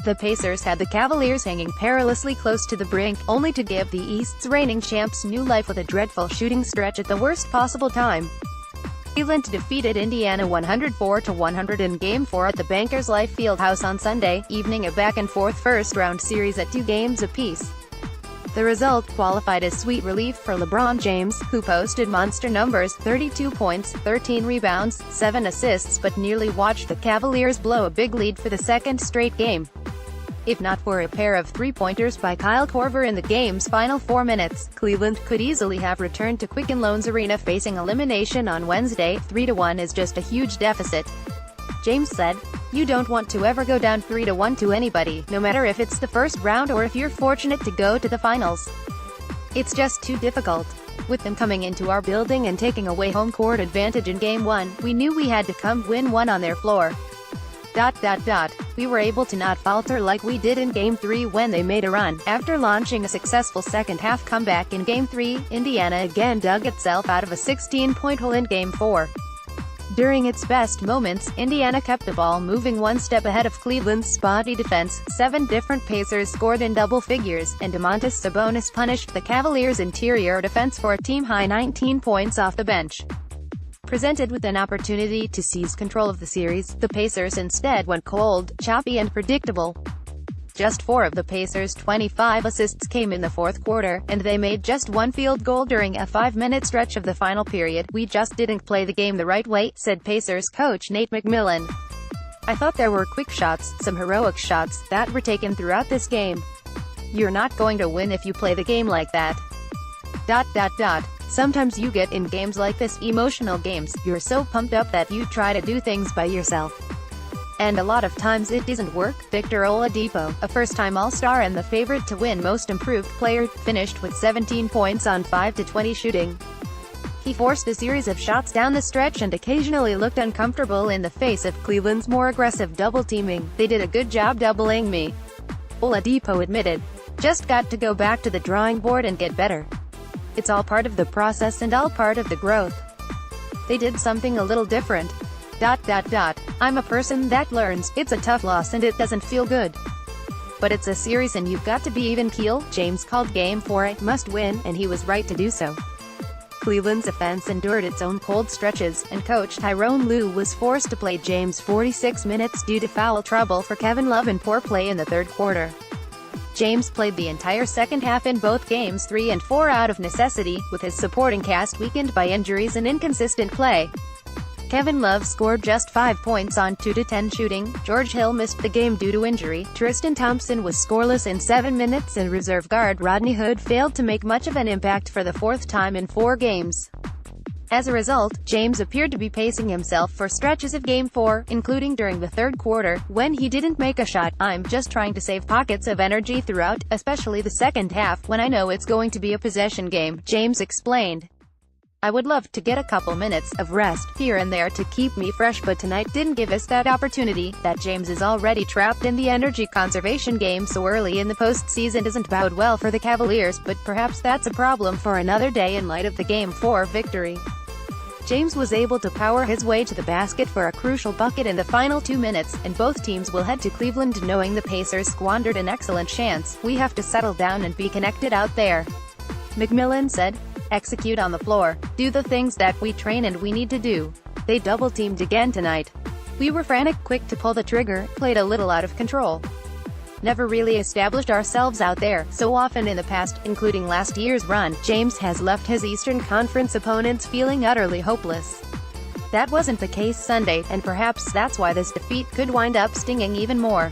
The Pacers had the Cavaliers hanging perilously close to the brink, only to give the East's reigning champs new life with a dreadful shooting stretch at the worst possible time. Cleveland defeated Indiana 104-100 in Game 4 at the Bankers Life Fieldhouse on Sunday evening, a back-and-forth first-round series at 2 games apiece. The result qualified as sweet relief for LeBron James, who posted monster numbers, 32 points, 13 rebounds, 7 assists, but nearly watched the Cavaliers blow a big lead for the second straight game. If not for a pair of three-pointers by Kyle Korver in the game's final 4 minutes, Cleveland could easily have returned to Quicken Loans Arena facing elimination on Wednesday. 3-1 is just a huge deficit, James said. You don't want to ever go down 3-1 to anybody, no matter if it's the first round or if you're fortunate to go to the finals. It's just too difficult. With them coming into our building and taking away home court advantage in Game 1, we knew we had to come win one on their floor. We were able to not falter like we did in Game 3 when they made a run. After launching a successful second-half comeback in Game 3, Indiana again dug itself out of a 16-point hole in Game 4. During its best moments, Indiana kept the ball moving one step ahead of Cleveland's spotty defense. 7 different Pacers scored in double figures, and Domantas Sabonis punished the Cavaliers' interior defense for a team-high 19 points off the bench. Presented with an opportunity to seize control of the series, the Pacers instead went cold, choppy and predictable. Just 4 of the Pacers' 25 assists came in the fourth quarter, and they made just 1 field goal during a 5-minute stretch of the final period. We just didn't play the game the right way, said Pacers coach Nate McMillan. I thought there were quick shots, some heroic shots, that were taken throughout this game. You're not going to win if you play the game like that. Sometimes you get in games like this, emotional games, you're so pumped up that you try to do things by yourself. And a lot of times it doesn't work. Victor Oladipo, a first-time All-Star and the favorite to win Most Improved Player, finished with 17 points on 5-20 shooting. He forced a series of shots down the stretch and occasionally looked uncomfortable in the face of Cleveland's more aggressive double-teaming. They did a good job doubling me, Oladipo admitted. Just got to go back to the drawing board and get better. It's all part of the process and all part of the growth. They did something a little different. I'm a person that learns. It's a tough loss and it doesn't feel good. But it's a series and you've got to be even keel. James called Game 4 a must-win, and he was right to do so. Cleveland's offense endured its own cold stretches, and coach Tyronn Lue was forced to play James 46 minutes due to foul trouble for Kevin Love and poor play in the third quarter. James played the entire second half in both Games 3 and 4 out of necessity, with his supporting cast weakened by injuries and inconsistent play. Kevin Love scored just 5 points on 2-10 shooting, George Hill missed the game due to injury, Tristan Thompson was scoreless in 7 minutes, and reserve guard Rodney Hood failed to make much of an impact for the 4th time in 4 games. As a result, James appeared to be pacing himself for stretches of Game 4, including during the third quarter, when he didn't make a shot. I'm just trying to save pockets of energy throughout, especially the second half, when I know it's going to be a possession game, James explained. I would love to get a couple minutes of rest here and there to keep me fresh, but tonight didn't give us that opportunity. That James is already trapped in the energy conservation game so early in the postseason doesn't bode well for the Cavaliers, but perhaps that's a problem for another day in light of the Game 4 victory. James was able to power his way to the basket for a crucial bucket in the final 2 minutes, and both teams will head to Cleveland knowing the Pacers squandered an excellent chance. We have to settle down and be connected out there, McMillan said. Execute on the floor. Do the things that we train and we need to do. They double-teamed again tonight. We were frantic, quick to pull the trigger, played a little out of control. Never really established ourselves out there. So often in the past, including last year's run, James has left his Eastern Conference opponents feeling utterly hopeless. That wasn't the case Sunday, and perhaps that's why this defeat could wind up stinging even more.